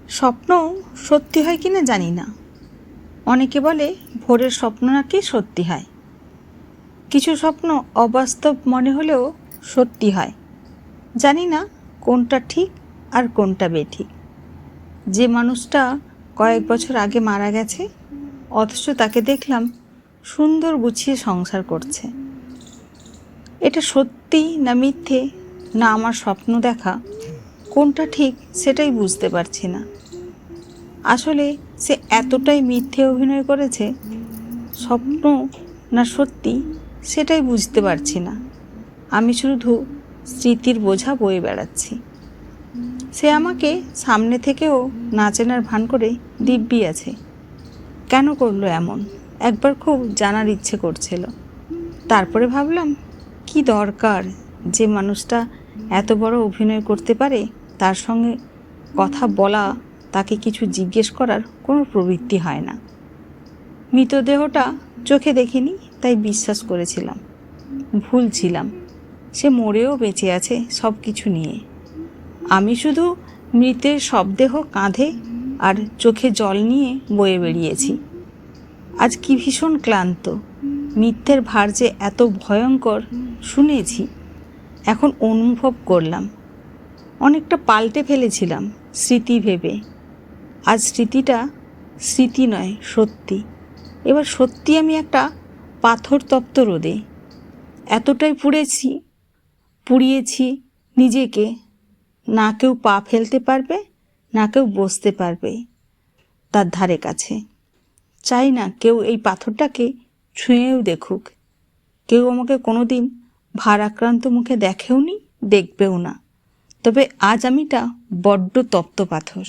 স্বপ্ন সত্যি হয় কিনা জানি না। অনেকে বলে ভোরের স্বপ্ন নাকি সত্যি হয়। কিছু স্বপ্ন অবাস্তব মনে হলেও সত্যি হয়। জানি না কোনটা ঠিক আর কোনটা বেঠিক। যে মানুষটা কয়েক বছর আগে মারা গেছে, অথচ তাকে দেখলাম সুন্দর গুছিয়ে সংসার করছে। এটা সত্যি না মিথ্যে, না আমার স্বপ্ন দেখা, কোনটা ঠিক সেটাই বুঝতে পারছি না। আসলে সে এতটাই মিথ্যে অভিনয় করেছে, স্বপ্ন না সত্যি সেটাই বুঝতে পারছি না। আমি শুধু স্মৃতির বোঝা বয়ে বেড়াচ্ছি। সে আমাকে সামনে থেকেও না চেনার ভান করে দিব্যি আছে। কেন করলো এমন একবার খুব জানার ইচ্ছে করছিল। তারপরে ভাবলাম, কি দরকার, যে মানুষটা এত বড় অভিনয় করতে পারে তার সঙ্গে কথা বলা, তাকে কিছু জিজ্ঞেস করার কোনো প্রবৃত্তি হয় না। মৃতদেহটা চোখে দেখিনি, তাই বিশ্বাস করেছিলাম। ভুল ছিলাম। সে মরেও বেঁচে আছে সব কিছু নিয়ে। আমি শুধু মৃতের শবদেহ কাঁধে আর চোখে জল নিয়ে বয়ে বেরিয়েছি। আজ কি ভীষণ ক্লান্ত। মিথ্যের ভার যে এত ভয়ঙ্কর শুনেছি, এখন অনুভব করলাম। অনেকটা পাল্টে ফেলেছিলাম স্মৃতি ভেবে। আজ স্মৃতিটা স্মৃতি নয়, সত্যি। এবার সত্যি আমি একটা পাথর তপ্ত রোদে। এতটাই পুড়িয়েছি নিজেকে, না কেউ পা ফেলতে পারবে, না কেউ বসতে পারবে তার ধারে কাছে। চাই না কেউ এই পাথরটাকে ছুঁয়েও দেখুক। কেউ আমাকে কোনো দিন ভারাক্রান্ত মুখে দেখেও নি, দেখবেও না। তবে আজ আমিটা বড্ড তপ্ত পাথর।